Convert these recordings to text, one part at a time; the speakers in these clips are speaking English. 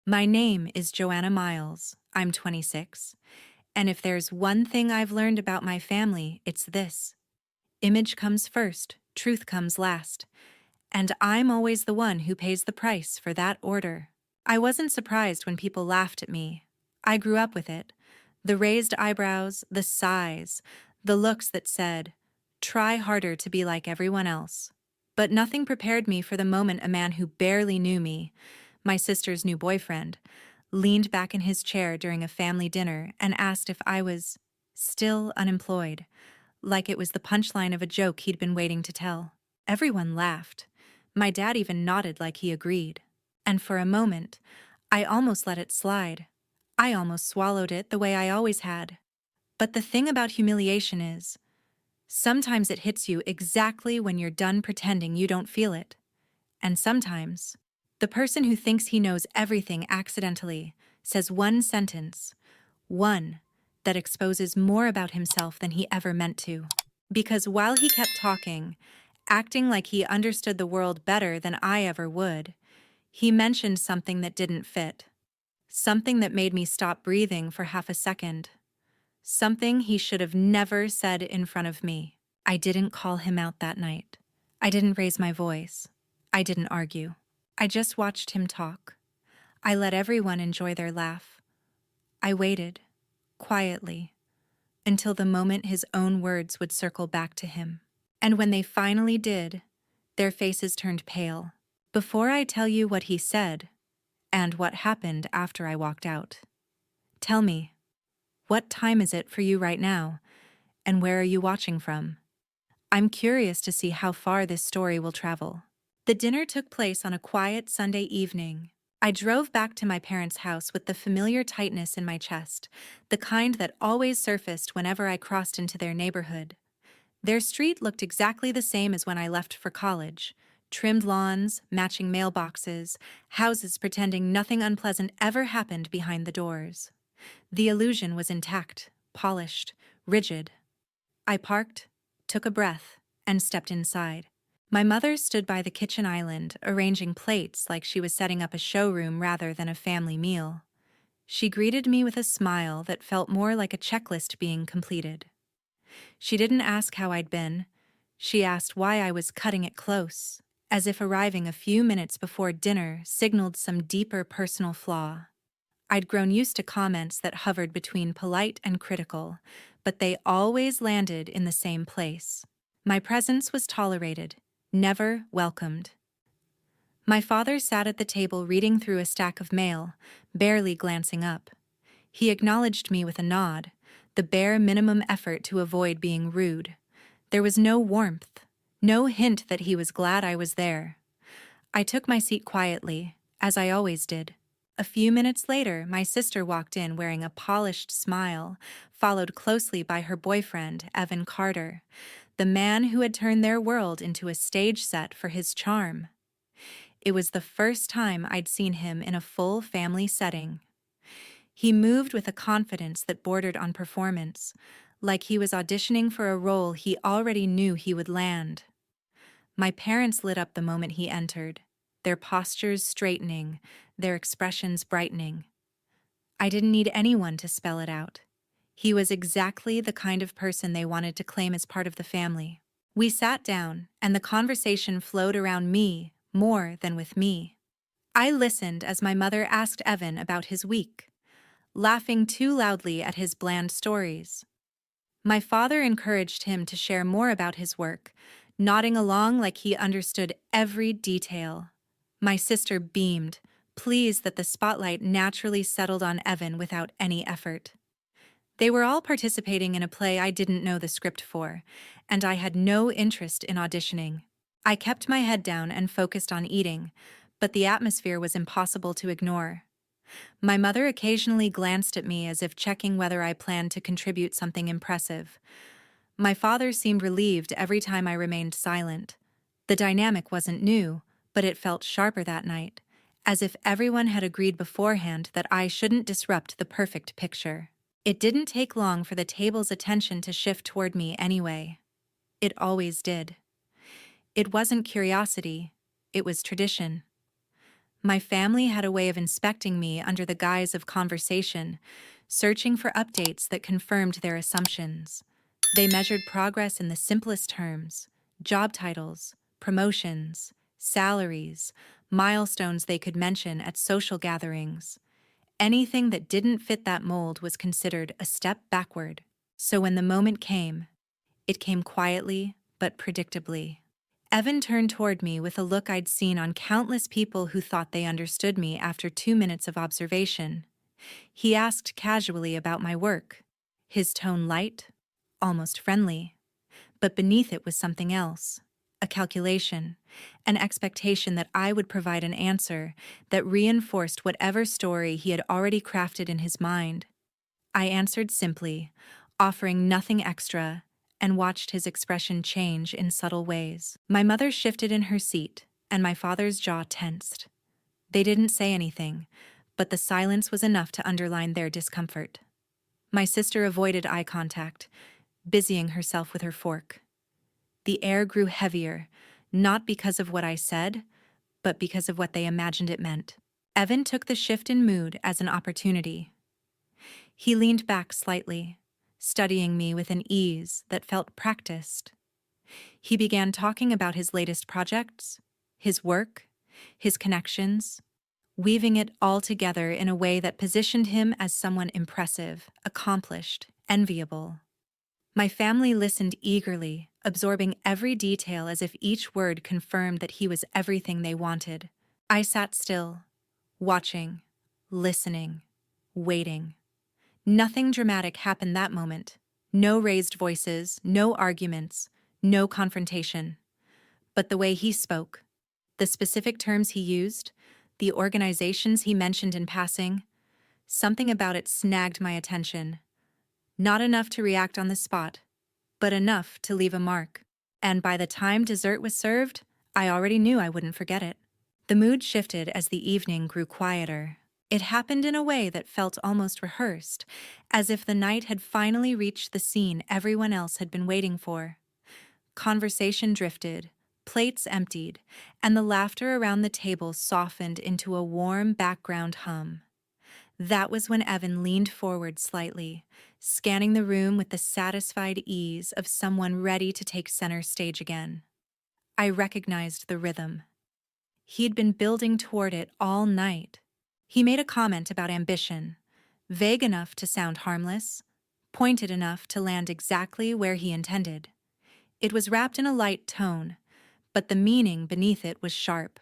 My name is Joanna Miles. I'm 26. And if there's one thing I've learned about my family, it's this: image comes first, truth comes last. And I'm always the one who pays the price for that order. I wasn't surprised when people laughed at me. I grew up with it. The raised eyebrows, the sighs, the looks that said, try harder to be like everyone else. But nothing prepared me for the moment a man who barely knew me, my sister's new boyfriend, leaned back in his chair during a family dinner and asked if I was still unemployed, like it was the punchline of a joke he'd been waiting to tell. Everyone laughed. My dad even nodded like he agreed. And for a moment, I almost let it slide. I almost swallowed it the way I always had. But the thing about humiliation is, sometimes it hits you exactly when you're done pretending you don't feel it. And sometimes, the person who thinks he knows everything accidentally says one sentence, one, that exposes more about himself than he ever meant to. Because while he kept talking, acting like he understood the world better than I ever would, he mentioned something that didn't fit. Something that made me stop breathing for half a second. Something he should have never said in front of me. I didn't call him out that night. I didn't raise my voice. I didn't argue. I just watched him talk. I let everyone enjoy their laugh. I waited, quietly, until the moment his own words would circle back to him. And when they finally did, their faces turned pale. Before I tell you what he said, and what happened after I walked out, tell me, what time is it for you right now, and where are you watching from? I'm curious to see how far this story will travel. The dinner took place on a quiet Sunday evening. I drove back to my parents' house with the familiar tightness in my chest, the kind that always surfaced whenever I crossed into their neighborhood. Their street looked exactly the same as when I left for college. Trimmed lawns, matching mailboxes, houses pretending nothing unpleasant ever happened behind the doors. The illusion was intact, polished, rigid. I parked, took a breath, and stepped inside. My mother stood by the kitchen island, arranging plates like she was setting up a showroom rather than a family meal. She greeted me with a smile that felt more like a checklist being completed. She didn't ask how I'd been. She asked why I was cutting it close, as if arriving a few minutes before dinner signaled some deeper personal flaw. I'd grown used to comments that hovered between polite and critical, but they always landed in the same place. My presence was tolerated, never welcomed. My father sat at the table reading through a stack of mail, barely glancing up. He acknowledged me with a nod, the bare minimum effort to avoid being rude. There was no warmth, no hint that he was glad I was there. I took my seat quietly, as I always did. A few minutes later, my sister walked in wearing a polished smile, followed closely by her boyfriend, Evan Carter, the man who had turned their world into a stage set for his charm. It was the first time I'd seen him in a full family setting. He moved with a confidence that bordered on performance, like he was auditioning for a role he already knew he would land. My parents lit up the moment he entered, their postures straightening, their expressions brightening. I didn't need anyone to spell it out. He was exactly the kind of person they wanted to claim as part of the family. We sat down, and the conversation flowed around me more than with me. I listened as my mother asked Evan about his week, laughing too loudly at his bland stories. My father encouraged him to share more about his work, nodding along like he understood every detail. My sister beamed, pleased that the spotlight naturally settled on Evan without any effort. They were all participating in a play I didn't know the script for, and I had no interest in auditioning. I kept my head down and focused on eating, but the atmosphere was impossible to ignore. My mother occasionally glanced at me as if checking whether I planned to contribute something impressive. My father seemed relieved every time I remained silent. The dynamic wasn't new, but it felt sharper that night, as if everyone had agreed beforehand that I shouldn't disrupt the perfect picture. It didn't take long for the table's attention to shift toward me anyway. It always did. It wasn't curiosity, it was tradition. My family had a way of inspecting me under the guise of conversation, searching for updates that confirmed their assumptions. They measured progress in the simplest terms: job titles, promotions, salaries, milestones they could mention at social gatherings. Anything that didn't fit that mold was considered a step backward. So when the moment came, it came quietly but predictably. Evan turned toward me with a look I'd seen on countless people who thought they understood me after 2 minutes of observation. He asked casually about my work, his tone light, almost friendly, but beneath it was something else: a calculation, an expectation that I would provide an answer that reinforced whatever story he had already crafted in his mind. I answered simply, offering nothing extra, and watched his expression change in subtle ways. My mother shifted in her seat, and my father's jaw tensed. They didn't say anything, but the silence was enough to underline their discomfort. My sister avoided eye contact, busying herself with her fork. The air grew heavier, not because of what I said, but because of what they imagined it meant. Evan took the shift in mood as an opportunity. He leaned back slightly, studying me with an ease that felt practiced. He began talking about his latest projects, his work, his connections, weaving it all together in a way that positioned him as someone impressive, accomplished, enviable. My family listened eagerly, absorbing every detail as if each word confirmed that he was everything they wanted. I sat still, watching, listening, waiting. Nothing dramatic happened that moment. No raised voices, no arguments, no confrontation. But the way he spoke, the specific terms he used, the organizations he mentioned in passing, something about it snagged my attention. Not enough to react on the spot, but enough to leave a mark. And by the time dessert was served, I already knew I wouldn't forget it. The mood shifted as the evening grew quieter. It happened in a way that felt almost rehearsed, as if the night had finally reached the scene everyone else had been waiting for. Conversation drifted, plates emptied, and the laughter around the table softened into a warm background hum. That was when Evan leaned forward slightly, scanning the room with the satisfied ease of someone ready to take center stage again. I recognized the rhythm. He'd been building toward it all night. He made a comment about ambition, vague enough to sound harmless, pointed enough to land exactly where he intended. It was wrapped in a light tone, but the meaning beneath it was sharp.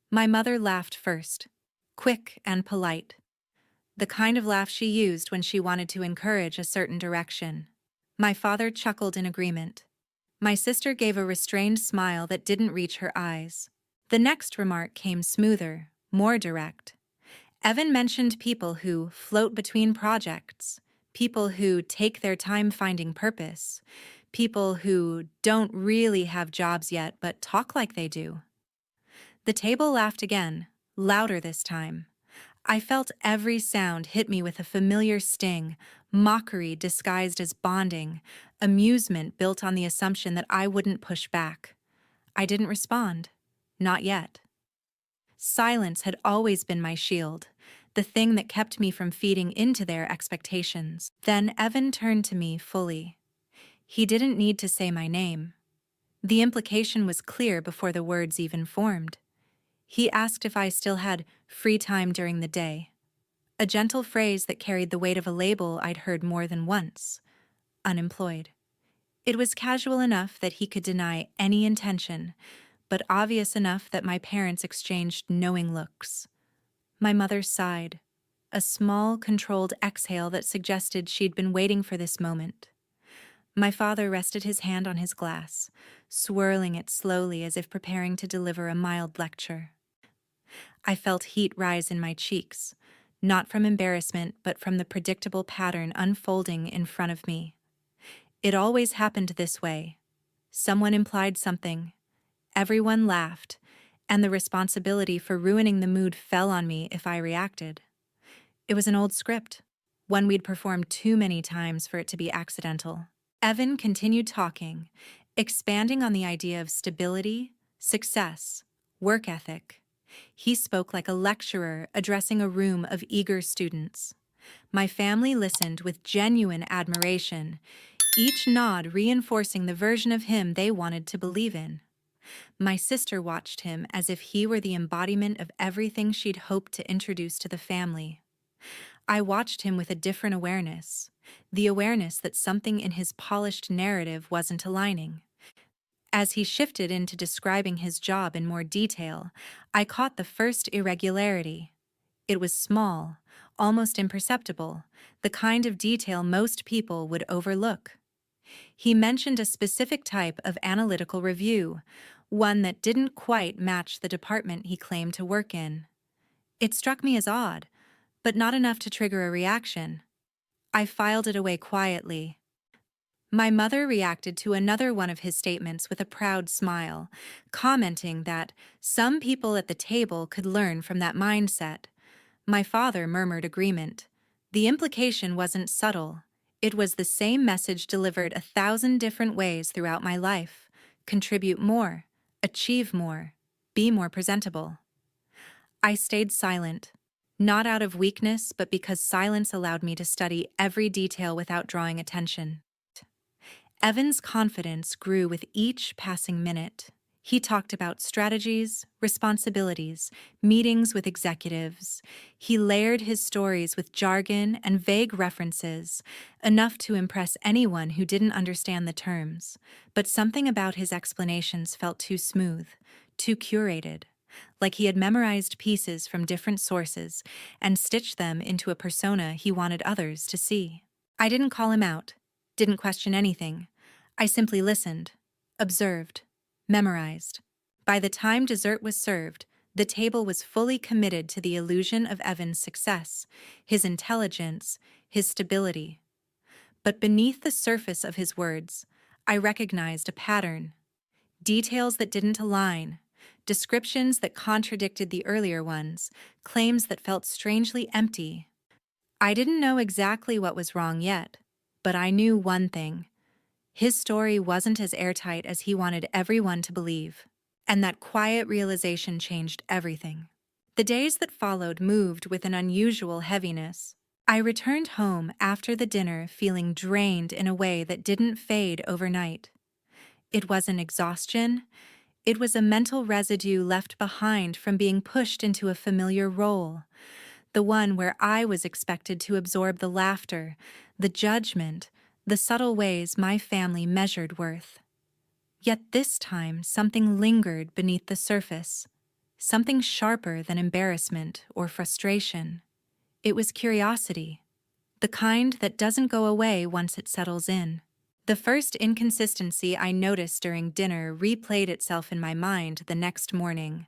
My mother laughed first, quick and polite, the kind of laugh she used when she wanted to encourage a certain direction. My father chuckled in agreement. My sister gave a restrained smile that didn't reach her eyes. The next remark came smoother, more direct. Evan mentioned people who float between projects, people who take their time finding purpose, people who don't really have jobs yet but talk like they do. The table laughed again, louder this time. I felt every sound hit me with a familiar sting, mockery disguised as bonding, amusement built on the assumption that I wouldn't push back. I didn't respond. Not yet. Silence had always been my shield, the thing that kept me from feeding into their expectations. Then Evan turned to me fully. He didn't need to say my name. The implication was clear before the words even formed. He asked if I still had free time during the day, a gentle phrase that carried the weight of a label I'd heard more than once: unemployed. It was casual enough that he could deny any intention, but obvious enough that my parents exchanged knowing looks. My mother sighed, a small, controlled exhale that suggested she'd been waiting for this moment. My father rested his hand on his glass, swirling it slowly as if preparing to deliver a mild lecture. I felt heat rise in my cheeks, not from embarrassment but from the predictable pattern unfolding in front of me. It always happened this way. Someone implied something. Everyone laughed, and the responsibility for ruining the mood fell on me if I reacted. It was an old script, one we'd performed too many times for it to be accidental. Evan continued talking, expanding on the idea of stability, success, work ethic. He spoke like a lecturer addressing a room of eager students. My family listened with genuine admiration, each nod reinforcing the version of him they wanted to believe in. My sister watched him as if he were the embodiment of everything she'd hoped to introduce to the family. I watched him with a different awareness, the awareness that something in his polished narrative wasn't aligning. As he shifted into describing his job in more detail, I caught the first irregularity. It was small, almost imperceptible, the kind of detail most people would overlook. He mentioned a specific type of analytical review, one that didn't quite match the department he claimed to work in. It struck me as odd, but not enough to trigger a reaction. I filed it away quietly. My mother reacted to another one of his statements with a proud smile, commenting that some people at the table could learn from that mindset. My father murmured agreement. The implication wasn't subtle. It was the same message delivered 1,000 different ways throughout my life. Contribute more, achieve more, be more presentable. I stayed silent, not out of weakness, but because silence allowed me to study every detail without drawing attention. Evan's confidence grew with each passing minute. He talked about strategies, responsibilities, meetings with executives. He layered his stories with jargon and vague references, enough to impress anyone who didn't understand the terms. But something about his explanations felt too smooth, too curated, like he had memorized pieces from different sources and stitched them into a persona he wanted others to see. I didn't call him out, didn't question anything. I simply listened, observed, memorized. By the time dessert was served, the table was fully committed to the illusion of Evan's success, his intelligence, his stability. But beneath the surface of his words, I recognized a pattern. Details that didn't align, descriptions that contradicted the earlier ones, claims that felt strangely empty. I didn't know exactly what was wrong yet, but I knew one thing. His story wasn't as airtight as he wanted everyone to believe, and that quiet realization changed everything. The days that followed moved with an unusual heaviness. I returned home after the dinner feeling drained in a way that didn't fade overnight. It wasn't exhaustion, it was a mental residue left behind from being pushed into a familiar role, the one where I was expected to absorb the laughter, the judgment, the subtle ways my family measured worth. Yet this time something lingered beneath the surface, something sharper than embarrassment or frustration. It was curiosity, the kind that doesn't go away once it settles in. The first inconsistency I noticed during dinner replayed itself in my mind the next morning,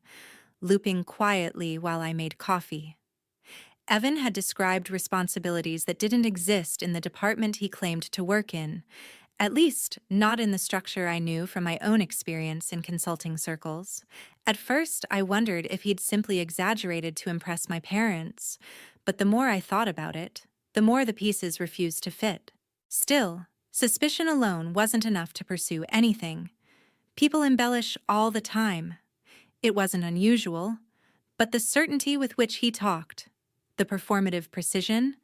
looping quietly while I made coffee. Evan had described responsibilities that didn't exist in the department he claimed to work in, at least not in the structure I knew from my own experience in consulting circles. At first, I wondered if he'd simply exaggerated to impress my parents, but the more I thought about it, the more the pieces refused to fit. Still, suspicion alone wasn't enough to pursue anything. People embellish all the time. It wasn't unusual, but the certainty with which he talked, the performative precision,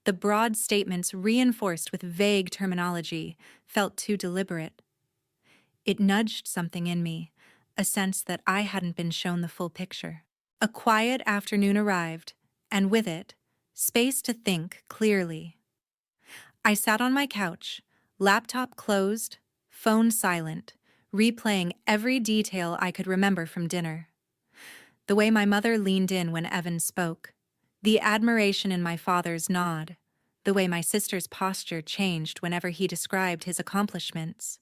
the broad statements reinforced with vague terminology, felt too deliberate. It nudged something in me, a sense that I hadn't been shown the full picture. A quiet afternoon arrived, and with it, space to think clearly. I sat on my couch, laptop closed, phone silent, replaying every detail I could remember from dinner. The way my mother leaned in when Evan spoke, the admiration in my father's nod, the way my sister's posture changed whenever he described his accomplishments,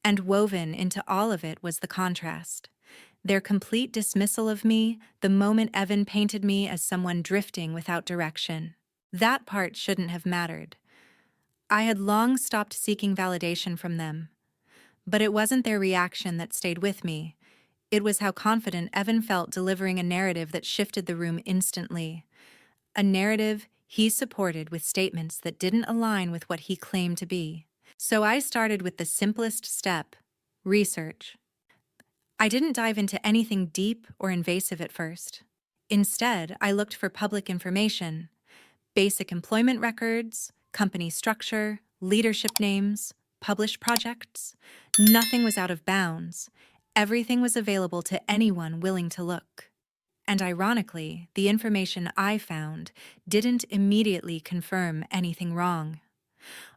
and woven into all of it was the contrast. Their complete dismissal of me the moment Evan painted me as someone drifting without direction. That part shouldn't have mattered. I had long stopped seeking validation from them, but it wasn't their reaction that stayed with me. It was how confident Evan felt delivering a narrative that shifted the room instantly. A narrative he supported with statements that didn't align with what he claimed to be. So I started with the simplest step: research. I didn't dive into anything deep or invasive at first. Instead, I looked for public information, basic employment records, company structure, leadership names, published projects. Nothing was out of bounds. Everything was available to anyone willing to look. And ironically, the information I found didn't immediately confirm anything wrong.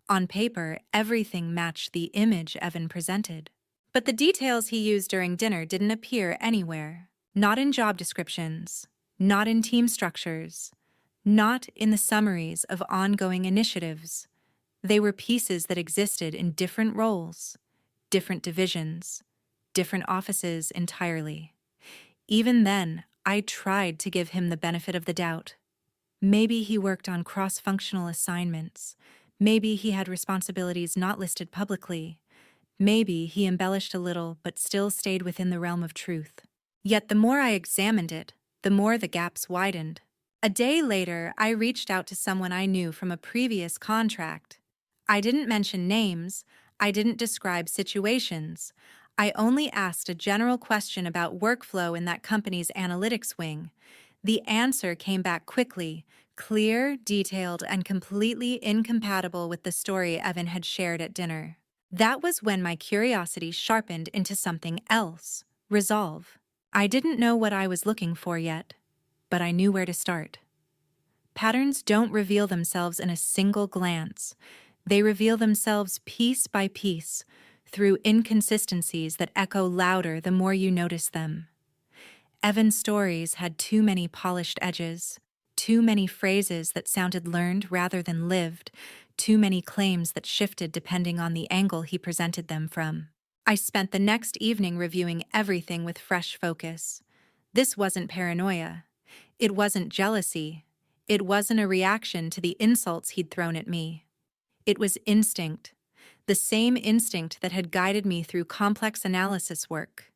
On paper, everything matched the image Evan presented. But the details he used during dinner didn't appear anywhere. Not in job descriptions, not in team structures, not in the summaries of ongoing initiatives. They were pieces that existed in different roles, different divisions, different offices entirely. Even then, I tried to give him the benefit of the doubt. Maybe he worked on cross-functional assignments. Maybe he had responsibilities not listed publicly. Maybe he embellished a little but still stayed within the realm of truth. Yet the more I examined it, the more the gaps widened. A day later, I reached out to someone I knew from a previous contract. I didn't mention names. I didn't describe situations. I only asked a general question about workflow in that company's analytics wing. The answer came back quickly, clear, detailed, and completely incompatible with the story Evan had shared at dinner. That was when my curiosity sharpened into something else: resolve. I didn't know what I was looking for yet, but I knew where to start. Patterns don't reveal themselves in a single glance. They reveal themselves piece by piece, through inconsistencies that echo louder the more you notice them. Evan's stories had too many polished edges, too many phrases that sounded learned rather than lived, too many claims that shifted depending on the angle he presented them from. I spent the next evening reviewing everything with fresh focus. This wasn't paranoia. It wasn't jealousy. It wasn't a reaction to the insults he'd thrown at me. It was instinct, the same instinct that had guided me through complex analysis work.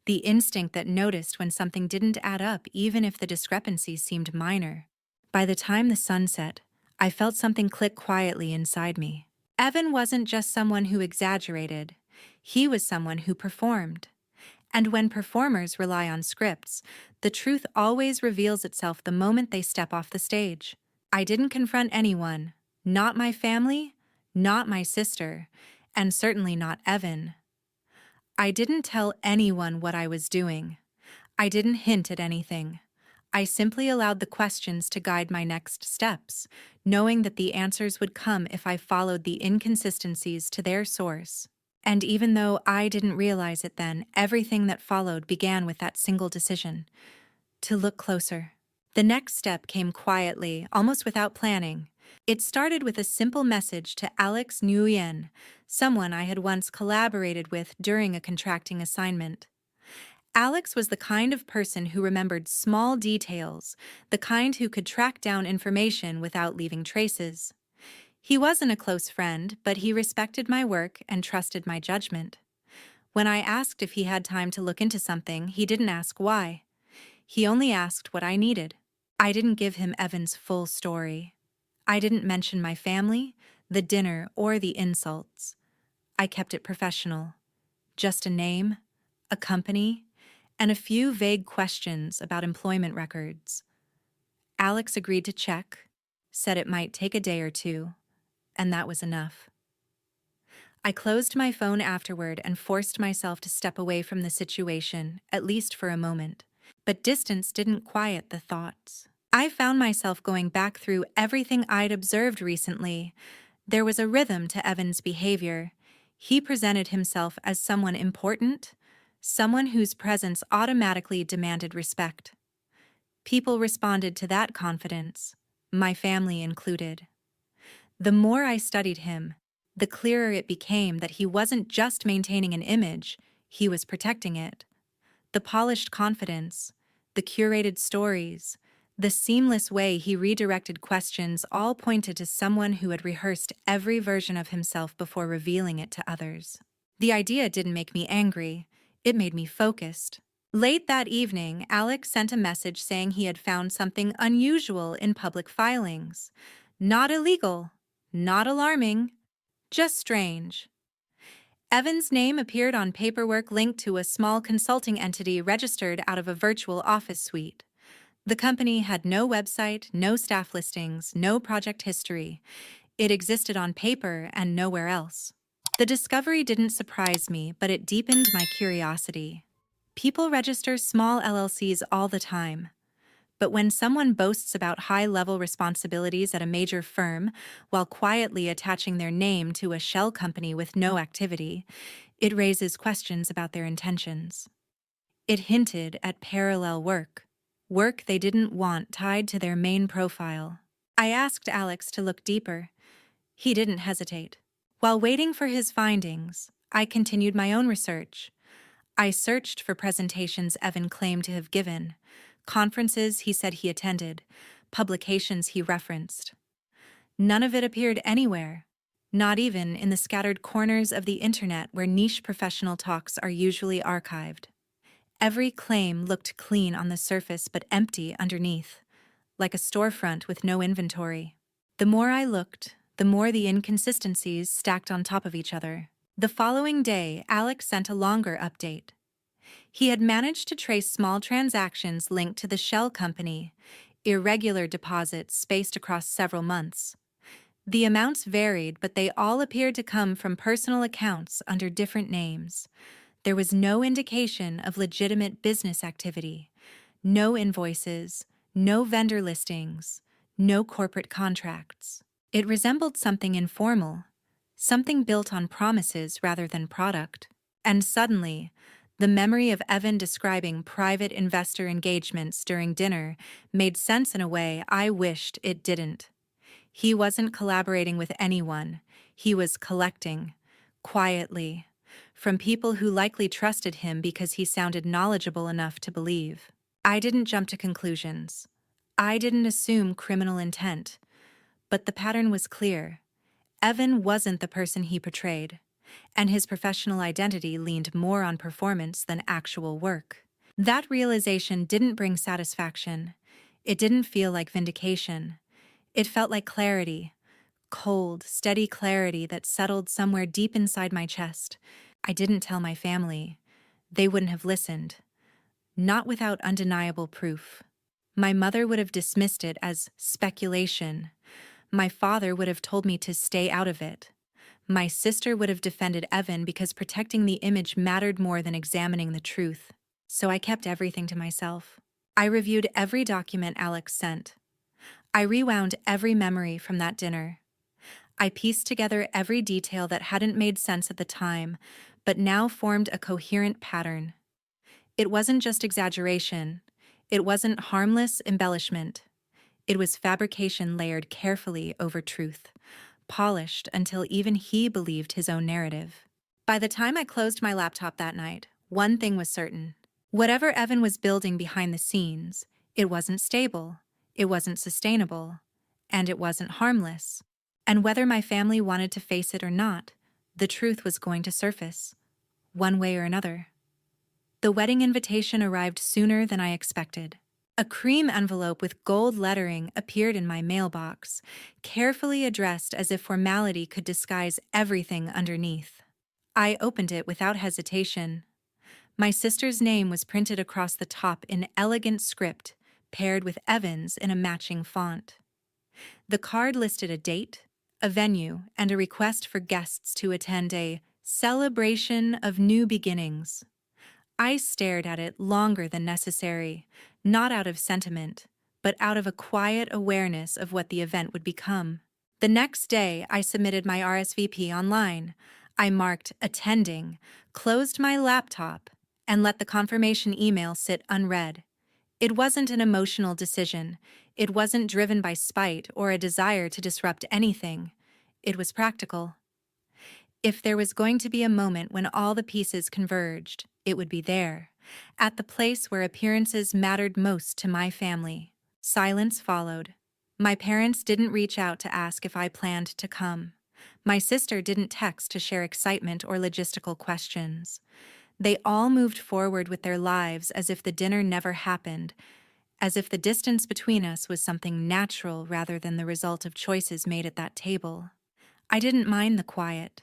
The instinct that noticed when something didn't add up even if the discrepancies seemed minor. By the time the sun set, I felt something click quietly inside me. Evan wasn't just someone who exaggerated. He was someone who performed. And when performers rely on scripts, the truth always reveals itself the moment they step off the stage. I didn't confront anyone, not my family, not my sister, and certainly not Evan. I didn't tell anyone what I was doing. I didn't hint at anything. I simply allowed the questions to guide my next steps, knowing that the answers would come if I followed the inconsistencies to their source. And even though I didn't realize it then, everything that followed began with that single decision: to look closer. The next step came quietly, almost without planning. It started with a simple message to Alex Nguyen, someone I had once collaborated with during a contracting assignment. Alex was the kind of person who remembered small details, the kind who could track down information without leaving traces. He wasn't a close friend, but he respected my work and trusted my judgment. When I asked if he had time to look into something, he didn't ask why. He only asked what I needed. I didn't give him Evan's full story. I didn't mention my family, the dinner, or the insults. I kept it professional. Just a name, a company, and a few vague questions about employment records. Alex agreed to check, said it might take a day or two, and that was enough. I closed my phone afterward and forced myself to step away from the situation, at least for a moment. But distance didn't quiet the thoughts. I found myself going back through everything I'd observed recently. There was a rhythm to Evan's behavior. He presented himself as someone important, someone whose presence automatically demanded respect. People responded to that confidence, my family included. The more I studied him, the clearer it became that he wasn't just maintaining an image, he was protecting it. The polished confidence, the curated stories, the seamless way he redirected questions all pointed to someone who had rehearsed every version of himself before revealing it to others. The idea didn't make me angry, it made me focused. Late that evening, Alex sent a message saying he had found something unusual in public filings. Not illegal, not alarming, just strange. Evan's name appeared on paperwork linked to a small consulting entity registered out of a virtual office suite. The company had no website, no staff listings, no project history. It existed on paper and nowhere else. The discovery didn't surprise me, but it deepened my curiosity. People register small LLCs all the time. But when someone boasts about high-level responsibilities at a major firm while quietly attaching their name to a shell company with no activity, it raises questions about their intentions. It hinted at parallel work they didn't want tied to their main profile. I asked Alex to look deeper. He didn't hesitate. While waiting for his findings, I continued my own research. I searched for presentations Evan claimed to have given, conferences he said he attended, publications he referenced. None of it appeared anywhere, not even in the scattered corners of the internet where niche professional talks are usually archived. Every claim looked clean on the surface but empty underneath, like a storefront with no inventory. The more I looked, the more the inconsistencies stacked on top of each other. The following day, Alex sent a longer update. He had managed to trace small transactions linked to the shell company, irregular deposits spaced across several months. The amounts varied, but they all appeared to come from personal accounts under different names. There was no indication of legitimate business activity, no invoices, no vendor listings, no corporate contracts. It resembled something informal, something built on promises rather than product. And suddenly, the memory of Evan describing private investor engagements during dinner made sense in a way I wished it didn't. He wasn't collaborating with anyone. He was collecting, quietly, from people who likely trusted him because he sounded knowledgeable enough to believe. I didn't jump to conclusions. I didn't assume criminal intent. But the pattern was clear. Evan wasn't the person he portrayed, and his professional identity leaned more on performance than actual work. That realization didn't bring satisfaction. It didn't feel like vindication. It felt like clarity, cold, steady clarity that settled somewhere deep inside my chest. I didn't tell my family. They wouldn't have listened. Not without undeniable proof. My mother would have dismissed it as speculation. My father would have told me to stay out of it. My sister would have defended Evan because protecting the image mattered more than examining the truth. So I kept everything to myself. I reviewed every document Alex sent. I rewound every memory from that dinner. I pieced together every detail that hadn't made sense at the time, but now formed a coherent pattern. It wasn't just exaggeration. It wasn't harmless embellishment. It was fabrication layered carefully over truth, polished until even he believed his own narrative. By the time I closed my laptop that night, one thing was certain. Whatever Evan was building behind the scenes, it wasn't stable, it wasn't sustainable, and it wasn't harmless. And whether my family wanted to face it or not, the truth was going to surface, one way or another. The wedding invitation arrived sooner than I expected. A cream envelope with gold lettering appeared in my mailbox, carefully addressed as if formality could disguise everything underneath. I opened it without hesitation. My sister's name was printed across the top in elegant script, paired with Evan's in a matching font. The card listed a date, a venue, and a request for guests to attend a celebration of new beginnings. I stared at it longer than necessary, not out of sentiment, but out of a quiet awareness of what the event would become. The next day, I submitted my RSVP online. I marked attending, closed my laptop, and let the confirmation email sit unread. It wasn't an emotional decision. It wasn't driven by spite or a desire to disrupt anything. It was practical. If there was going to be a moment when all the pieces converged, it would be there, at the place where appearances mattered most to my family. Silence followed. My parents didn't reach out to ask if I planned to come. My sister didn't text to share excitement or logistical questions. They all moved forward with their lives as if the dinner never happened, as if the distance between us was something natural rather than the result of choices made at that table. I didn't mind the quiet.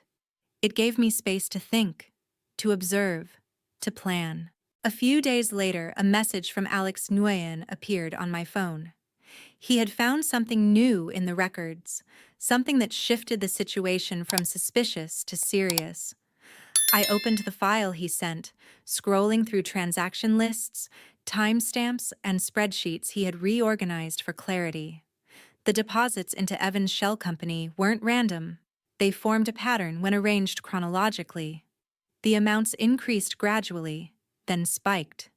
It gave me space to think, to observe, to plan. A few days later, a message from Alex Nguyen appeared on my phone. He had found something new in the records, something that shifted the situation from suspicious to serious. I opened the file he sent, scrolling through transaction lists, timestamps, and spreadsheets he had reorganized for clarity. The deposits into Evan's shell company weren't random. They formed a pattern when arranged chronologically. The amounts increased gradually, then spiked,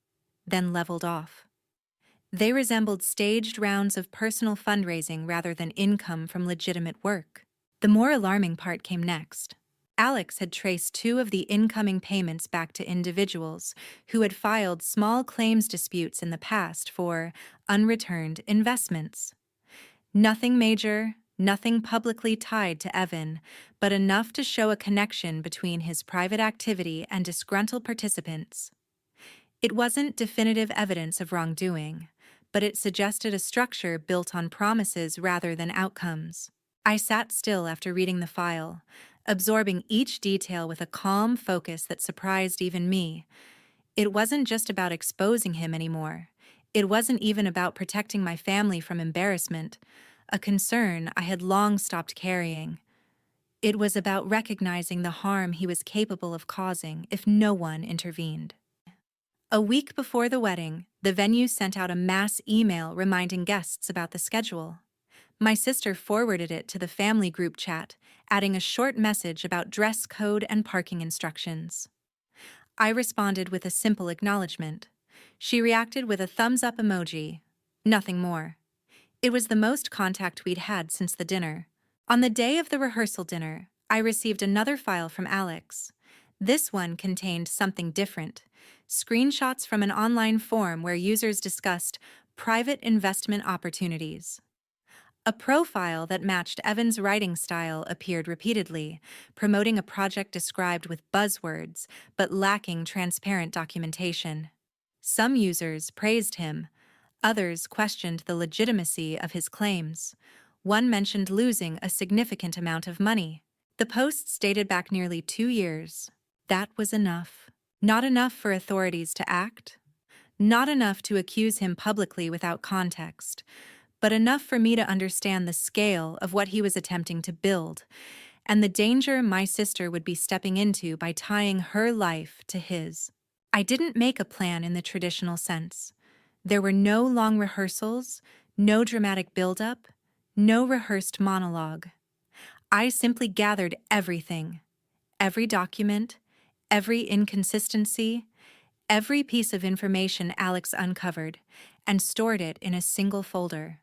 then leveled off. They resembled staged rounds of personal fundraising rather than income from legitimate work. The more alarming part came next. Alex had traced two of the incoming payments back to individuals who had filed small claims disputes in the past for unreturned investments. Nothing major, nothing publicly tied to Evan, but enough to show a connection between his private activity and disgruntled participants. It wasn't definitive evidence of wrongdoing, but it suggested a structure built on promises rather than outcomes. I sat still after reading the file, absorbing each detail with a calm focus that surprised even me. It wasn't just about exposing him anymore. It wasn't even about protecting my family from embarrassment, a concern I had long stopped carrying. It was about recognizing the harm he was capable of causing if no one intervened. A week before the wedding, the venue sent out a mass email reminding guests about the schedule. My sister forwarded it to the family group chat, adding a short message about dress code and parking instructions. I responded with a simple acknowledgement. She reacted with a thumbs-up emoji. Nothing more. It was the most contact we'd had since the dinner. On the day of the rehearsal dinner, I received another file from Alex. This one contained something different. Screenshots from an online forum where users discussed private investment opportunities. A profile that matched Evan's writing style appeared repeatedly, promoting a project described with buzzwords but lacking transparent documentation. Some users praised him. Others questioned the legitimacy of his claims. One mentioned losing a significant amount of money. The posts dated back nearly 2 years. That was enough. Not enough for authorities to act. Not enough to accuse him publicly without context, but enough for me to understand the scale of what he was attempting to build, and the danger my sister would be stepping into by tying her life to his. I didn't make a plan in the traditional sense. There were no long rehearsals, no dramatic build-up, no rehearsed monologue. I simply gathered everything, every document, every inconsistency, every piece of information Alex uncovered, and stored it in a single folder.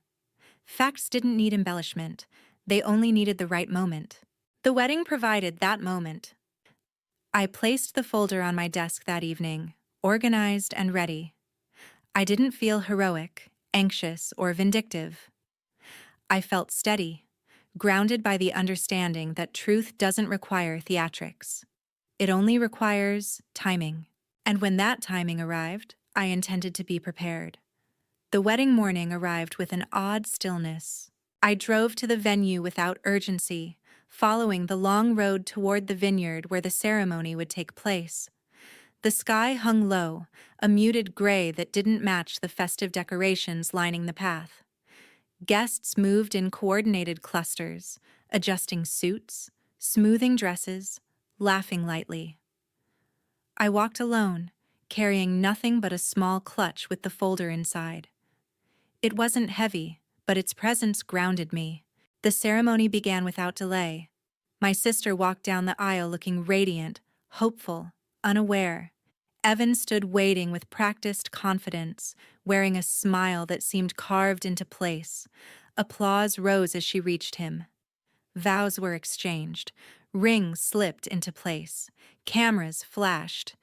Facts didn't need embellishment. They only needed the right moment. The wedding provided that moment. I placed the folder on my desk that evening, organized and ready. I didn't feel heroic, anxious, or vindictive. I felt steady, grounded by the understanding that truth doesn't require theatrics. It only requires timing. And when that timing arrived, I intended to be prepared. The wedding morning arrived with an odd stillness. I drove to the venue without urgency, following the long road toward the vineyard where the ceremony would take place. The sky hung low, a muted gray that didn't match the festive decorations lining the path. Guests moved in coordinated clusters, adjusting suits, smoothing dresses, laughing lightly. I walked alone, carrying nothing but a small clutch with the folder inside. It wasn't heavy, but its presence grounded me. The ceremony began without delay. My sister walked down the aisle looking radiant, hopeful, unaware. Evan stood waiting with practiced confidence, wearing a smile that seemed carved into place. Applause rose as she reached him. Vows were exchanged. Rings slipped into place. Cameras flashed.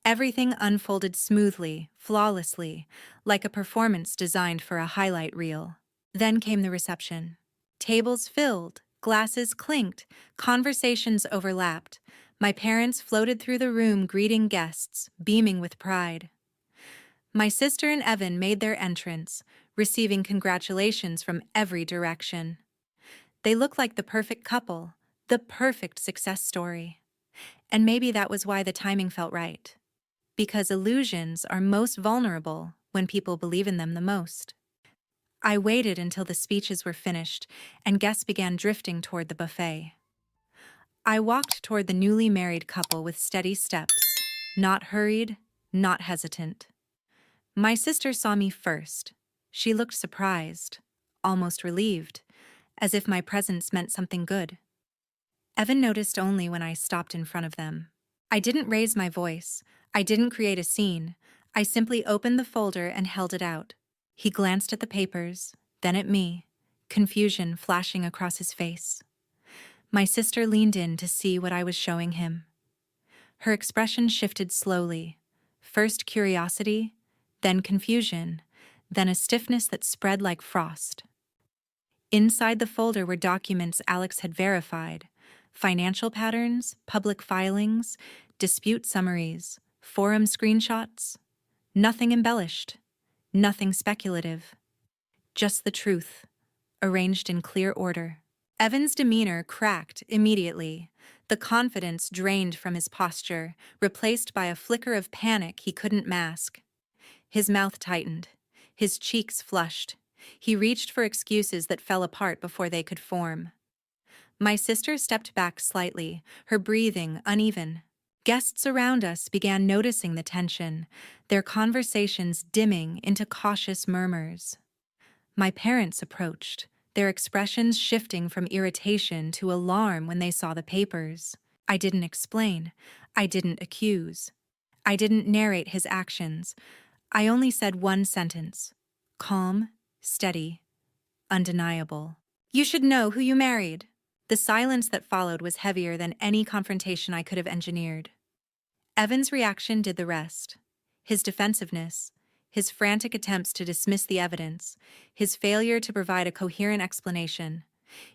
Everything unfolded smoothly, flawlessly, like a performance designed for a highlight reel. Then came the reception. Tables filled, glasses clinked, conversations overlapped. My parents floated through the room greeting guests, beaming with pride. My sister and Evan made their entrance, receiving congratulations from every direction. They looked like the perfect couple, the perfect success story. And maybe that was why the timing felt right. Because illusions are most vulnerable when people believe in them the most. I waited until the speeches were finished and guests began drifting toward the buffet. I walked toward the newly married couple with steady steps, not hurried, not hesitant. My sister saw me first. She looked surprised, almost relieved, as if my presence meant something good. Evan noticed only when I stopped in front of them. I didn't raise my voice. I didn't create a scene. I simply opened the folder and held it out. He glanced at the papers, then at me, confusion flashing across his face. My sister leaned in to see what I was showing him. Her expression shifted slowly, first curiosity, then confusion, then a stiffness that spread like frost. Inside the folder were documents Alex had verified: financial patterns, public filings, dispute summaries, forum screenshots. Nothing embellished, nothing speculative. Just the truth, arranged in clear order. Evan's demeanor cracked immediately. The confidence drained from his posture, replaced by a flicker of panic he couldn't mask. His mouth tightened. His cheeks flushed. He reached for excuses that fell apart before they could form. My sister stepped back slightly, her breathing uneven. Guests around us began noticing the tension, their conversations dimming into cautious murmurs. My parents approached, their expressions shifting from irritation to alarm when they saw the papers. I didn't explain. I didn't accuse. I didn't narrate his actions. I only said one sentence: calm, steady, undeniable. "You should know who you married." The silence that followed was heavier than any confrontation I could have engineered. Evan's reaction did the rest. His defensiveness, his frantic attempts to dismiss the evidence, his failure to provide a coherent explanation.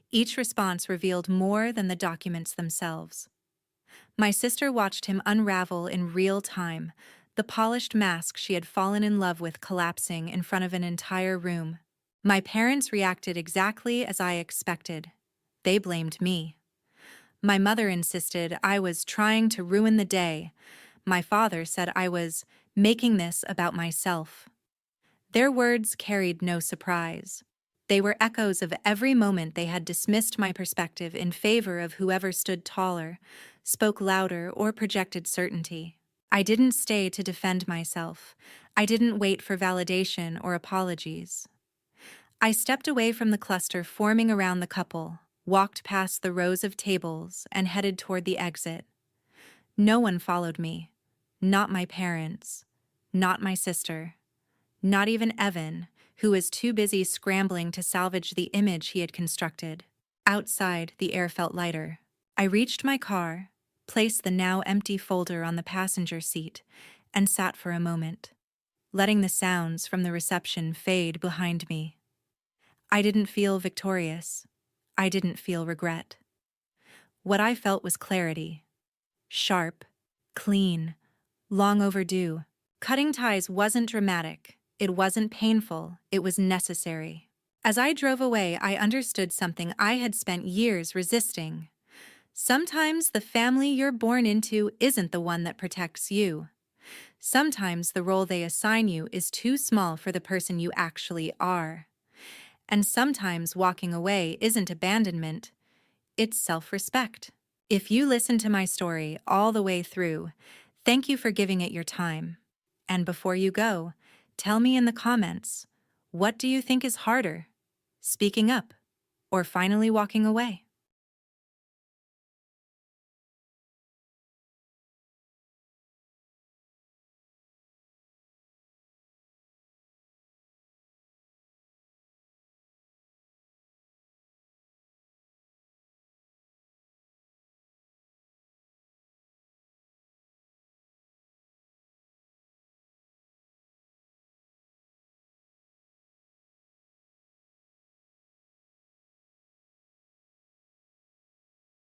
Each response revealed more than the documents themselves. My sister watched him unravel in real time, the polished mask she had fallen in love with collapsing in front of an entire room. My parents reacted exactly as I expected. They blamed me. My mother insisted I was trying to ruin the day. My father said I was making this about myself. Their words carried no surprise. They were echoes of every moment they had dismissed my perspective in favor of whoever stood taller, spoke louder, or projected certainty. I didn't stay to defend myself. I didn't wait for validation or apologies. I stepped away from the cluster forming around the couple, walked past the rows of tables, and headed toward the exit. No one followed me. Not my parents. Not my sister. Not even Evan, who was too busy scrambling to salvage the image he had constructed. Outside, the air felt lighter. I reached my car, placed the now empty folder on the passenger seat, and sat for a moment, letting the sounds from the reception fade behind me. I didn't feel victorious. I didn't feel regret. What I felt was clarity. Sharp, clean, long overdue. Cutting ties wasn't dramatic. It wasn't painful. It was necessary. As I drove away, I understood something I had spent years resisting. Sometimes the family you're born into isn't the one that protects you. Sometimes the role they assign you is too small for the person you actually are. And sometimes walking away isn't abandonment, it's self-respect. If you listen to my story all the way through, thank you for giving it your time. And before you go, tell me in the comments, what do you think is harder, speaking up or finally walking away?